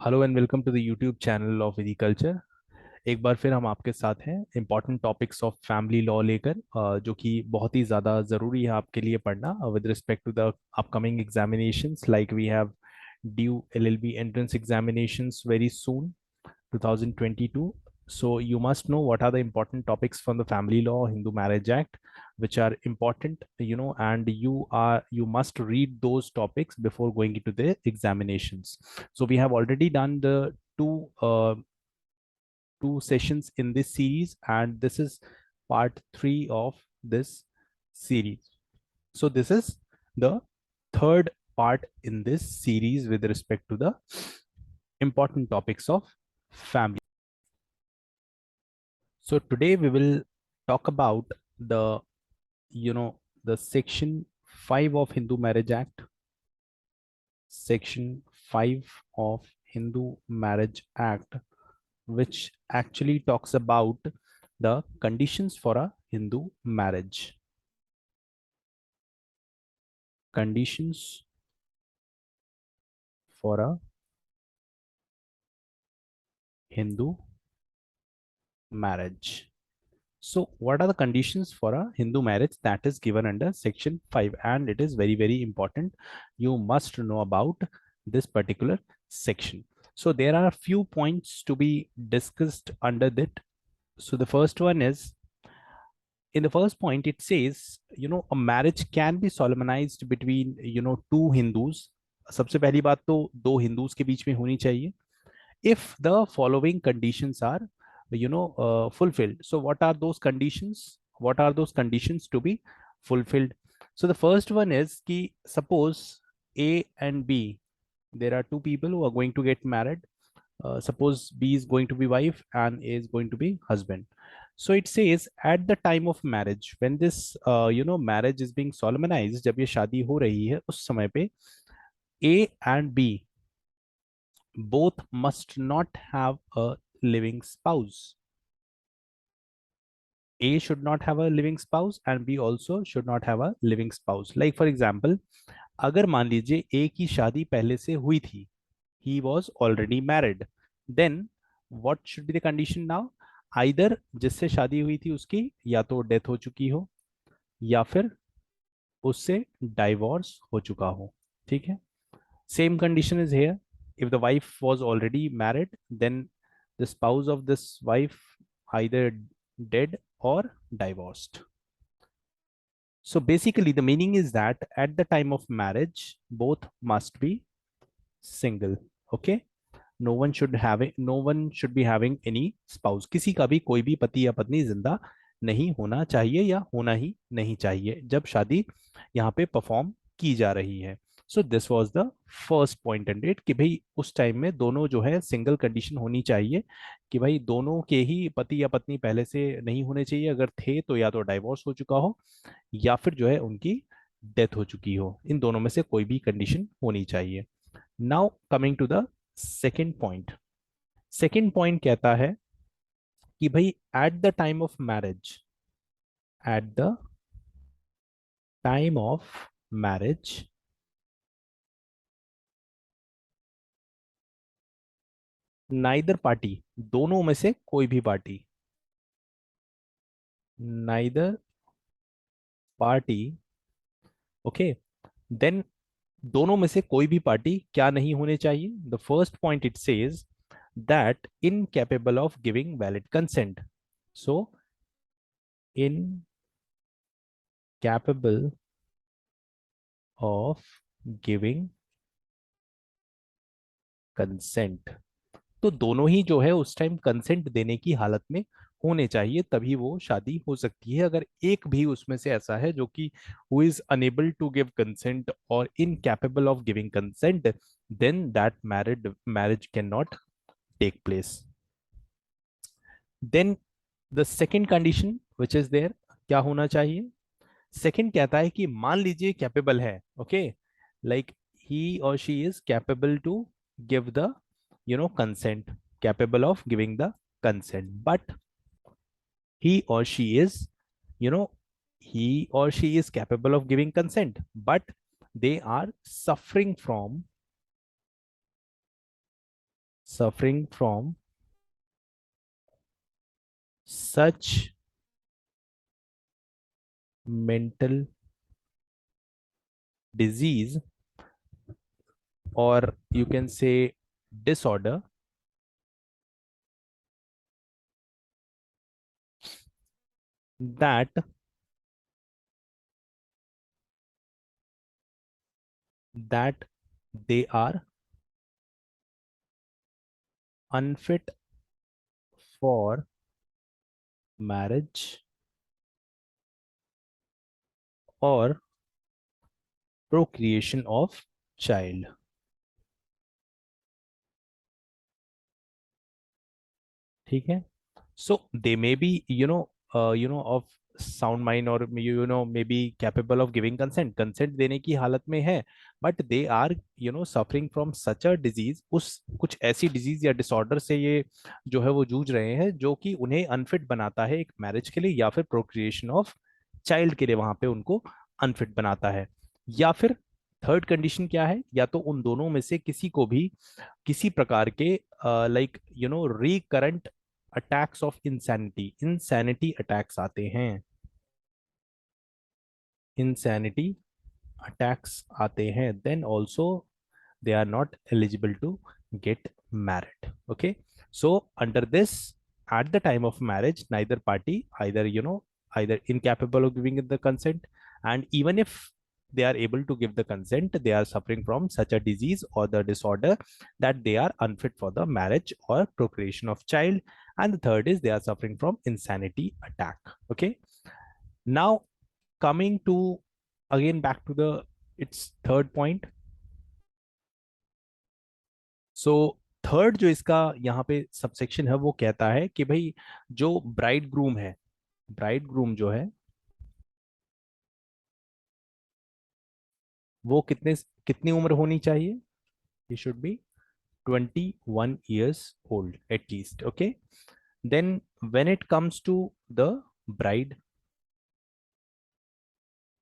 Hello and welcome to the YouTube channel of Vidhi culture. एक बार फिर हम आपके साथ हैं important topics of family law लेकर, जो कि बहुत ही ज़्यादा ज़रूरी है आपके लिए पढ़ना with respect to the upcoming examinations like we have due LL.B entrance examinations very soon 2022. So you must know what are the important topics from the family law, Hindu Marriage Act, which are important, and you must read those topics before going into the examinations. So we have already done the two sessions in this series, and this is part 3 of this series. So this is the third part in this series with respect to the important topics of family. So today we will talk about the you know the section 5 of Hindu Marriage Act, section 5 of Hindu Marriage Act, which actually talks about the conditions for a Hindu marriage. Conditions for a Hindu marriage. So, what are the conditions for a Hindu marriage that is given under section 5? And it is very, very important. You must know about this particular section. So, there are a few points to be discussed under that. So, the first one is, in the first point, it says, a marriage can be solemnized between, two Hindus. सबसे पहली बात तो दो Hindus के बीच में होनी चाहिए if the following conditions are fulfilled. So what are those conditions? What are those conditions to be fulfilled? So the first one is ki suppose A and B, there are two people who are going to get married. Suppose B is going to be wife and A is going to be husband. So it says at the time of marriage, when this marriage is being solemnized, जब ये शादी हो रही है उस समय पे A and B both must not have a living spouse. A should not have a living spouse and B also should not have a living spouse. Like for example, अगर मान लीजिए A की शादी पहले से हुई थी, he was already married, then what should be the condition now? Either जिससे शादी हुई थी उसकी या तो डेथ हो चुकी हो या फिर उससे डाइवोर्स हो चुका हो. ठीक है. Same condition is here. If the wife was already married, then the spouse of this wife either dead or divorced. So basically, the meaning is that at the time of marriage, both must be single. Okay. No one should be having any spouse. किसी का भी कोई भी पति या पत्नी जिंदा नहीं होना चाहिए या होना ही नहीं चाहिए जब शादी यहाँ पे परफॉर्म की जा रही है. So this was the first point and that कि भाई उस टाइम में दोनों जो है सिंगल कंडीशन होनी चाहिए कि भाई दोनों के ही पति या पत्नी पहले से नहीं होने चाहिए. अगर थे तो या तो डाइवोर्स हो चुका हो या फिर जो है उनकी डेथ हो चुकी हो. इन दोनों में से कोई भी कंडीशन होनी चाहिए. Now coming to the second point. Second point कहता है कि भाई at the time of marriage, at the time of marriage neither party, दोनों में से कोई भी party, neither party, okay, then दोनों में से कोई भी पार्टी क्या नहीं होने चाहिए? The first point it says that incapable of giving valid consent. So incapable of giving consent. तो दोनों ही जो है उस टाइम कंसेंट देने की हालत में होने चाहिए, तभी वो शादी हो सकती है. अगर एक भी उसमें से ऐसा है जो कि who is unable to give consent और incapable of giving consent, then that marriage can not take place. Then the second condition which is there, क्या होना चाहिए? सेकेंड कहता है कि मान लीजिए कैपेबल है, ओके, लाइक ही और she is capable to give the consent, capable of giving the consent, but he or she is you know he or she is capable of giving consent, but they are suffering from suffering from such mental disease, or you can say disorder, that that they are unfit for marriage or procreation of child. ठीक है. So they may be, of sound mind, or maybe capable of giving consent देने की हालत में है, but they are suffering from such a disease, उस कुछ ऐसी डिजीज या डिसऑर्डर से ये जो है वो जूझ रहे हैं, जो कि उन्हें अनफिट बनाता है एक मैरिज के लिए, या फिर प्रोक्रिएशन ऑफ चाइल्ड के लिए वहां पे उनको अनफिट बनाता है. या फिर थर्ड कंडीशन क्या है, या तो उन दोनों में से किसी को भी किसी प्रकार के recurrent attacks of insanity attacks आते हैं. इंसैनिटी अटैक्स आते हैं, then also they are not eligible to get married. Okay, so under this, at the time of marriage, neither party either incapable of giving the consent, and even if they are able to give the consent, they are suffering from such a disease or the disorder that they are unfit for the marriage or procreation of child. And the third is they are suffering from insanity attack. Okay, now coming to again back to the its third point. So third जो इसका यहाँ पे subsection है, वो कहता है कि भाई जो ब्राइड ग्रूम है, ब्राइड ग्रूम जो है वो कितनी उम्र होनी चाहिए. He should be 21 years old at least. Okay, then when it comes to the bride,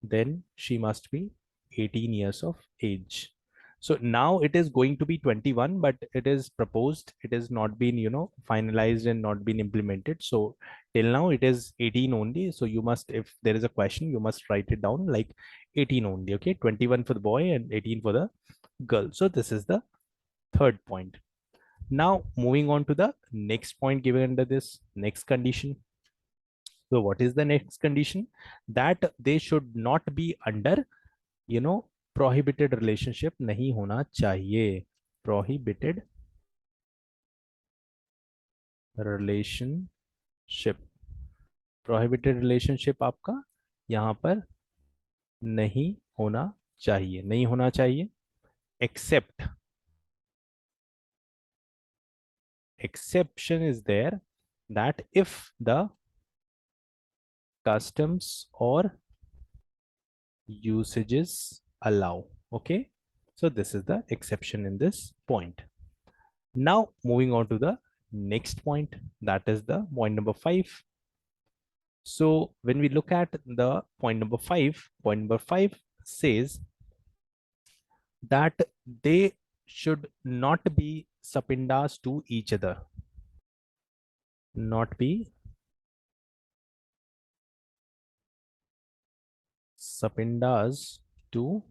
then she must be 18 years of age. So now it is going to be 21, but it is proposed, it has not been finalized and not been implemented. So till now it is 18 only. So you must, if there is a question, you must write it down like 18 only. Okay, 21 for the boy and 18 for the girl. So this is the third point. Now moving on to the next point given under this next condition. So what is the next condition? That they should not be under prohibited relationship नहीं होना चाहिए. Prohibited relationship, prohibited relationship आपका यहां पर नहीं होना चाहिए, नहीं होना चाहिए. Except, exception is there, that if the customs or usages allow. Okay, so this is the exception in this point. Now moving on to the next point, that is the point number 5. So when we look at the point number 5 says that they should not be sapindas to each other, not be sapindas to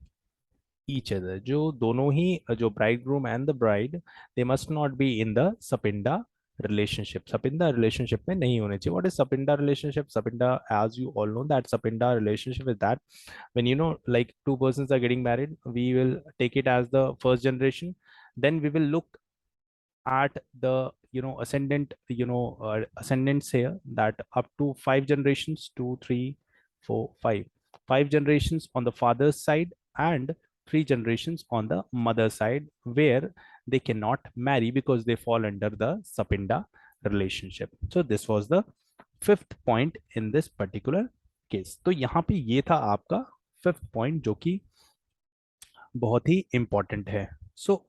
each other. जो दोनों ही जो bridegroom and the bride, they must not be in the sapinda relationship. Sapinda relationship में नहीं होने चाहिए. What is sapinda relationship? Sapinda, as you all know, that sapinda relationship is that when like two persons are getting married, we will take it as the first generation. Then we will look at the ascendants here, that up to 5 generations, 2 3 4 5 generations on the father's side, and 3 generations on the mother's side, where they cannot marry because they fall under the sapinda relationship. So this was the fifth point in this particular case. तो यहाँ पे ये था आपका fifth point, जो कि बहुत ही important है. So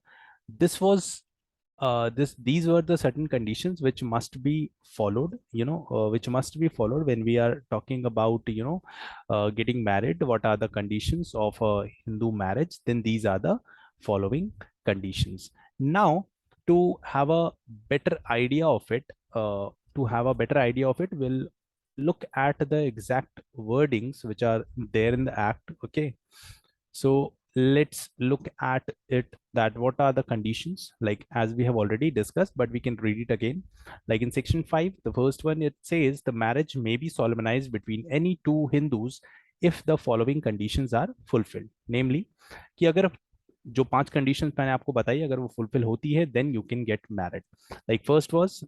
this was these were the certain conditions which must be followed, which must be followed when we are talking about getting married. What are the conditions of a Hindu marriage? Then these are the following conditions. Now to have a better idea of it, we'll look at the exact wordings which are there in the act. Okay, so let's look at it, that what are the conditions, like as we have already discussed, but we can read it again. Like in section 5, the first one, it says the marriage may be solemnized between any two Hindus if the following conditions are fulfilled, namely कि अगर जो 5 conditions मैंने आपको बताई अगर वो fulfil होती है, then you can get married. Like first was,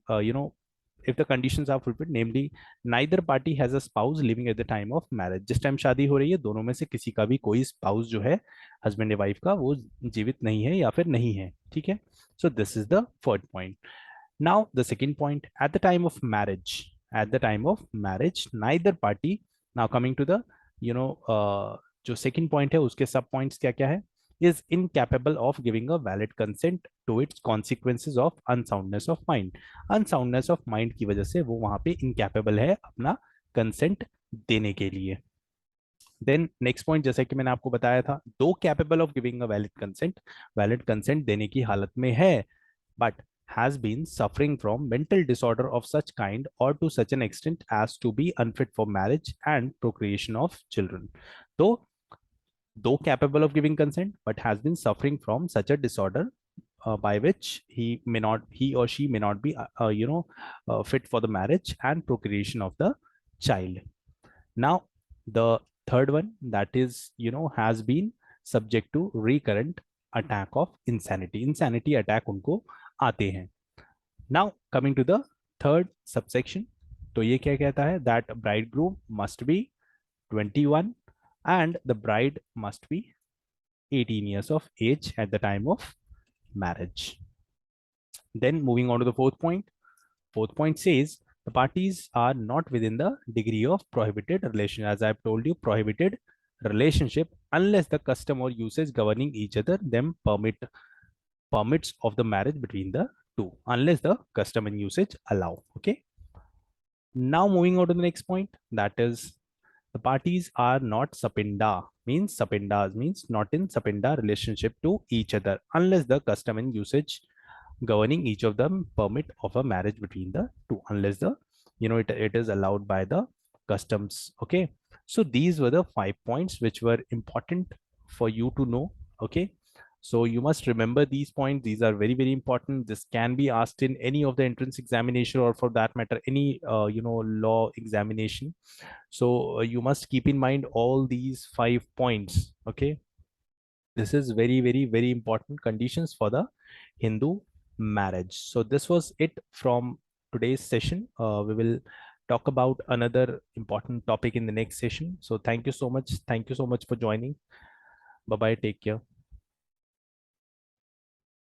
if the conditions are fulfilled, namely neither party has a spouse living at the time of marriage. जिस टाइम शादी हो रही है दोनों में से किसी का भी कोई स्पाउस जो है हस्बैंड या वाइफ का वो जीवित नहीं है या फिर नहीं है. ठीक है, so this is the third point. Now the second point, at the time of marriage neither party. Now coming to the, you know जो second point है उसके सब points क्या क्या है, is incapable of giving a valid consent to its consequences of unsoundness of mind. Unsoundness of mind की वजह से वो वहां पे incapable है अपना consent देने के लिए. देन नेक्स्ट पॉइंट, जैसा कि मैंने आपको बताया था, दो capable of giving a valid consent देने की हालत में है, but has been suffering from mental disorder of such kind or to such an extent as to be unfit for marriage and procreation of children. So, though capable of giving consent, but has been suffering from such a disorder by which he or she may not be, fit for the marriage and procreation of the child. Now, the third one, that is, has been subject to recurrent attack of insanity. Insanity attack उनको आते हैं. Now, coming to the third subsection, तो ये क्या कहता है, that bridegroom must be 21 and the bride must be 18 years of age at the time of marriage. Then moving on to the fourth point. Fourth point says the parties are not within the degree of prohibited relation. As I've told you, prohibited relationship unless the custom or usage governing each other them permits of the marriage between the two, unless the custom and usage allow. Okay. Now moving on to the next point, that is the parties are not sapinda, means sapindas means not in sapinda relationship to each other unless the custom and usage governing each of them permit of a marriage between the two, unless the, it is allowed by the customs. Okay, so these were the 5 points which were important for you to know. Okay, so you must remember these points. These are very, very important. This can be asked in any of the entrance examination, or for that matter any law examination. So you must keep in mind all these 5 points. Okay, this is very, very, very important conditions for the Hindu marriage. So this was it from today's session. We will talk about another important topic in the next session. So thank you so much. Thank you so much for joining. Bye bye. Take care.